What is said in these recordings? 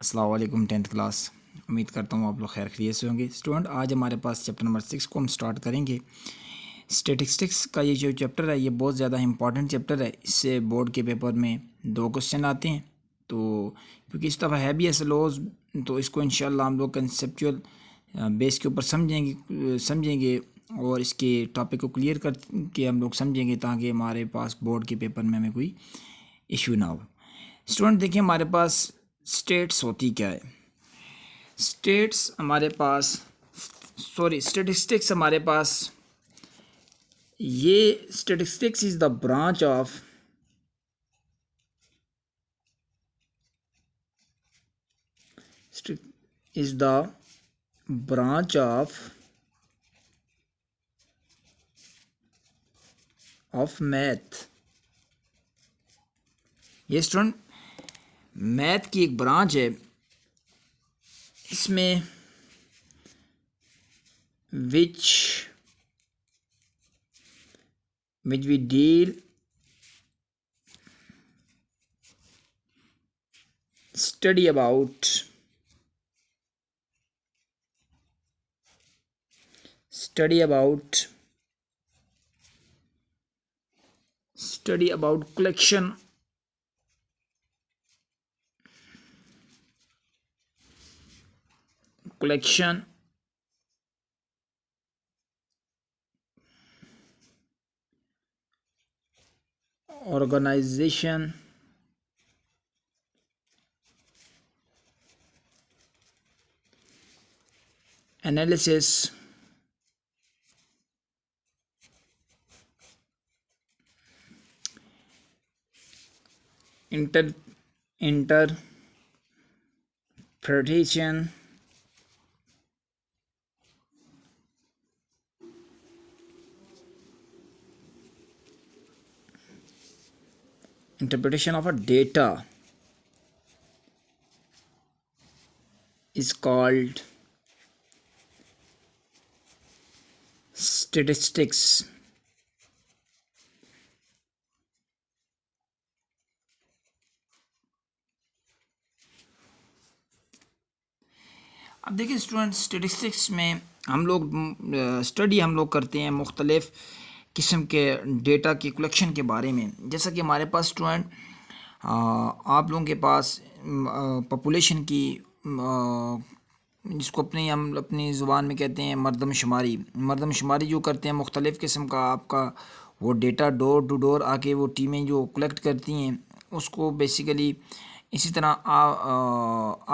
अस्सलाम वालेकुम 10th class. उम्मीद करता हूँ आप लोग खैर खैरियत से होंगे। स्टूडेंट, आज हमारे पास चैप्टर नंबर 6 को हम स्टार्ट करेंगे। स्टैटिस्टिक्स का ये जो चैप्टर है ये बहुत ज़्यादा इंपॉर्टेंट चैप्टर है। इससे बोर्ड के पेपर में 2 क्वेश्चन आते हैं। तो क्योंकि इस दफ़ा है भी ऐसे लॉज, तो इसको इंशाल्लाह हम लोग कंसेप्चुअल बेस के ऊपर समझेंगे और इसके टॉपिक को क्लियर कर के हम लोग समझेंगे, ताकि हमारे पास बोर्ड के पेपर में हमें कोई इशू ना हो। स्टूडेंट देखिए, हमारे पास स्टेट्स होती क्या है। स्टेट्स हमारे पास स्टेटिस्टिक्स हमारे पास, ये statistics is the branch of is the branch of math. ये स्टूडेंट मैथ की एक ब्रांच है। इसमें which we deal study about collection organization analysis interpretation of a data is called statistics। अब देखिए स्टूडेंट, स्टेटिस्टिक्स में हम लोग स्टडी हम लोग करते हैं मुख्तलिफ़ किस्म के डेटा की कलेक्शन के बारे में। जैसा कि हमारे पास स्टूडेंट, आप लोगों के पास पॉपुलेशन की जिसको हम अपनी ज़ुबान में कहते हैं मरदमशुमारी जो करते हैं, मुख्तलिफ़ किस्म का आपका वो डेटा डोर टू डोर आके वो टीमें जो कलेक्ट करती हैं, उसको बेसिकली इसी तरह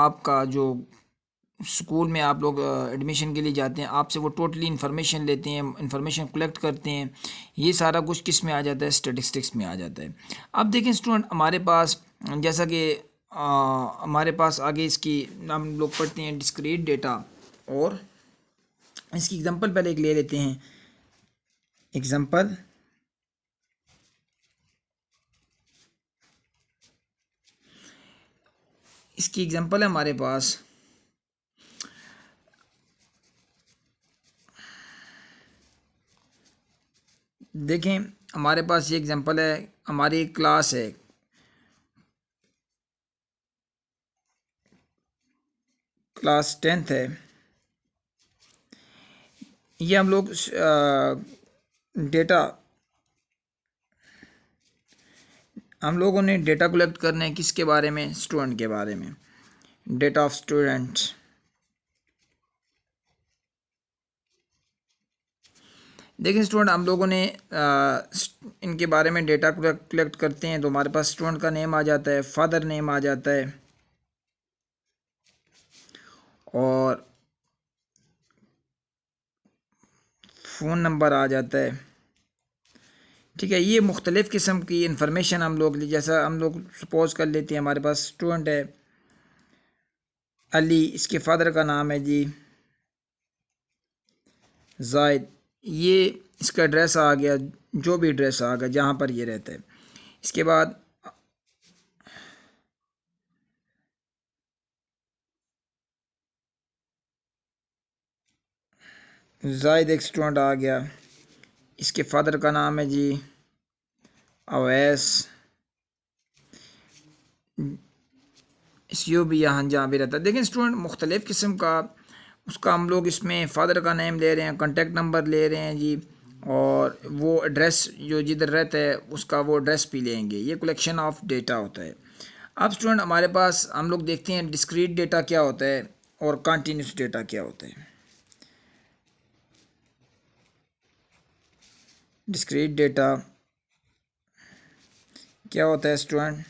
आपका जो स्कूल में आप लोग एडमिशन के लिए जाते हैं, आपसे वो टोटली इन्फॉर्मेशन लेते हैं, इन्फॉर्मेशन कलेक्ट करते हैं। ये सारा कुछ किस में आ जाता है? स्टैटिस्टिक्स में आ जाता है। अब देखें स्टूडेंट, हमारे पास जैसा कि हमारे पास आगे इसकी हम लोग पढ़ते हैं डिस्क्रीट डेटा, और इसकी एग्जांपल पहले एक ले लेते हैं। एग्जांपल इसकी एग्जांपल है हमारे पास, देखें हमारे पास ये एग्जांपल है। हमारी एक क्लास है, क्लास 10th है। ये हम लोग डेटा हम लोगों ने डेटा कलेक्ट करना है किसके बारे में? स्टूडेंट के बारे में, डेटा ऑफ स्टूडेंट। देखिए स्टूडेंट, हम लोगों ने इनके बारे में डेटा कलेक्ट करते हैं, तो हमारे पास स्टूडेंट का नेम आ जाता है, फादर नेम आ जाता है, और फ़ोन नंबर आ जाता है। ठीक है, ये मुख्तलिफ़ किस्म की इंफॉर्मेशन हम लोग, जैसा हम लोग सपोज कर लेते हैं हमारे पास स्टूडेंट है अली, इसके फादर का नाम है जी जायद, ये इसका एड्रेस आ गया, जो भी एड्रेस आ गया जहाँ पर ये रहता है। इसके बाद जायद एक स्टूडेंट आ गया, इसके फादर का नाम है जी अवैस, SU भी यहाँ जहाँ भी रहता है। देखें स्टूडेंट, मुख्तलिफ़ किस्म का उसका हम लोग इसमें फ़ादर का नेम ले रहे हैं, कॉन्टेक्ट नंबर ले रहे हैं जी, और वो एड्रेस जो जिधर रहता है उसका वो एड्रेस भी लेंगे। ये कलेक्शन ऑफ डेटा होता है। अब स्टूडेंट हमारे पास हम लोग देखते हैं डिस्क्रीट डेटा क्या होता है और कंटिन्यूस डेटा क्या होता है। डिस्क्रीट डेटा क्या होता है स्टूडेंट?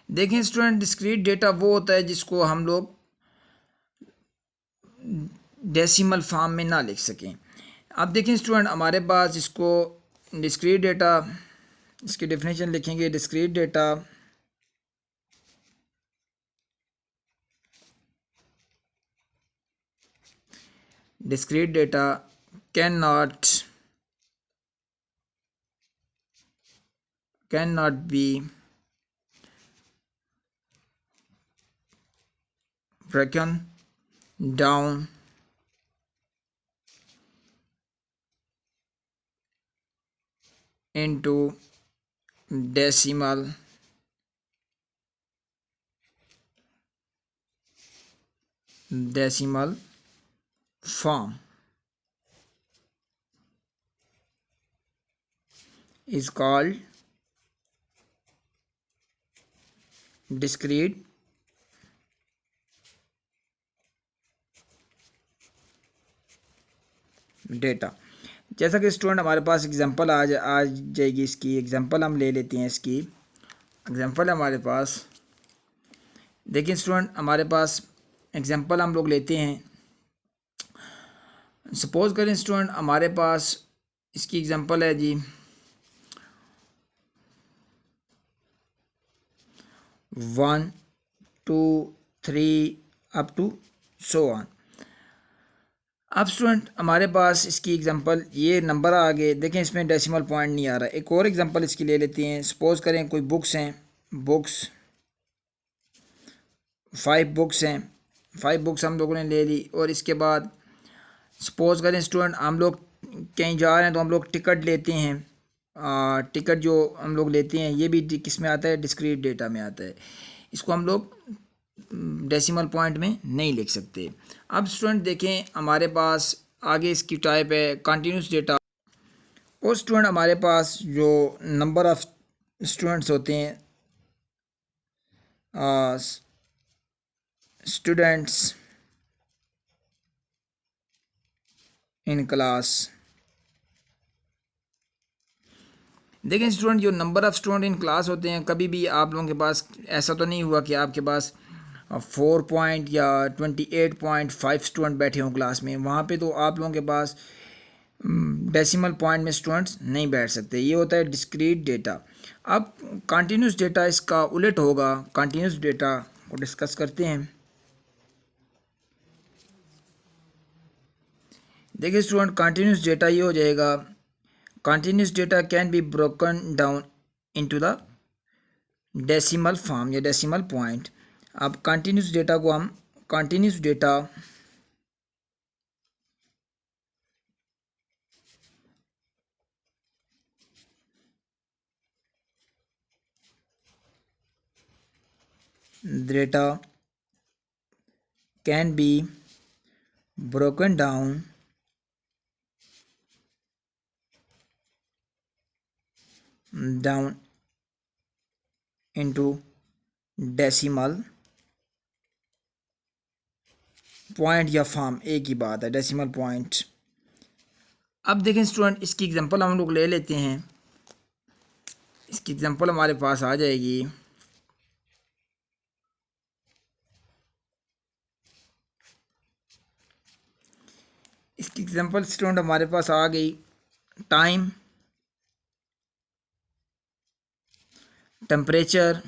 देखें स्टूडेंट, डिस्क्रीट डेटा वो होता है जिसको हम लोग डेसिमल फॉर्म में ना लिख सकें। अब देखें स्टूडेंट, हमारे पास इसको डिस्क्रीट डेटा, इसकी डेफिनेशन लिखेंगे। Discrete data can not be broken down into decimal form is called discrete data. जैसा कि स्टूडेंट हमारे पास एग्जांपल आ जाएगी, इसकी एग्जांपल हम ले लेते हैं। इसकी एग्जांपल हमारे पास, देखिए स्टूडेंट, हमारे पास एग्जांपल हम लोग लेते हैं। सपोज करें स्टूडेंट, हमारे पास इसकी एग्जांपल है जी 1 2 3 अप टू सो ऑन। अब स्टूडेंट हमारे पास इसकी एग्जांपल, ये नंबर आ गए, देखें इसमें डेसिमल पॉइंट नहीं आ रहा। एक और एग्जांपल इसकी ले लेते हैं। सपोज करें कोई बुक्स हैं, 5 बुक्स हैं, 5 बुक्स हम लोगों ने ले ली। और इसके बाद सपोज करें स्टूडेंट, हम लोग कहीं जा रहे हैं तो हम लोग टिकट लेते हैं। टिकट जो हम लोग लेते हैं ये भी किस में आता है? डिस्क्रीट डेटा में आता है। इसको हम लोग डेसिमल पॉइंट में नहीं लिख सकते। अब स्टूडेंट देखें, हमारे पास आगे इसकी टाइप है कंटिन्यूस डेटा। और स्टूडेंट हमारे पास जो नंबर ऑफ स्टूडेंट्स होते हैं, स्टूडेंट्स इन क्लास। देखें स्टूडेंट, जो number of student in class होते हैं, कभी भी आप लोगों के पास ऐसा तो नहीं हुआ कि आपके पास 4 पॉइंट या 28.5 स्टूडेंट बैठे हों क्लास में। वहाँ पे तो आप लोगों के पास डेसिमल पॉइंट में स्टूडेंट्स नहीं बैठ सकते। ये होता है डिस्क्रीट डेटा। अब कंटिन्यूस डेटा इसका उलट होगा। कंटिन्यूस डेटा को डिस्कस करते हैं। देखिए स्टूडेंट, कंटिन्यूस डेटा ये हो जाएगा, continuous data can be broken down into the decimal form या डेसिमल पॉइंट। अब कंटिन्यूस डेटा को हम continuous data can be broken down into decimal point या फॉर्म, एक ही बात है, डेसिमल पॉइंट। अब देखें स्टूडेंट, इसकी एग्जांपल हम लोग ले लेते हैं। इसकी एग्जांपल हमारे पास आ जाएगी। इसकी एग्जांपल स्टूडेंट हमारे पास आ गई। टाइम, टेम्परेचर,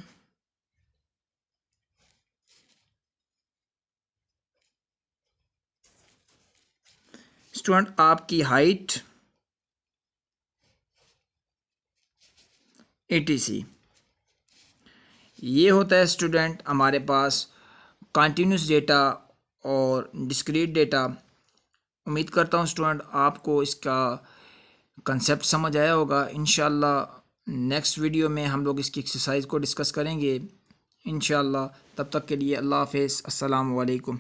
स्टूडेंट आपकी हाइट, etc। ये होता है स्टूडेंट हमारे पास कंटिन्यूस डेटा और डिस्क्रीट डेटा। उम्मीद करता हूँ स्टूडेंट आपको इसका कंसेप्ट समझ आया होगा। इंशाल्लाह नेक्स्ट वीडियो में हम लोग इसकी एक्सरसाइज को डिस्कस करेंगे। इंशाअल्लाह। तब तक के लिए अल्लाह हाफ़िज़, अस्सलामु अलैकुम।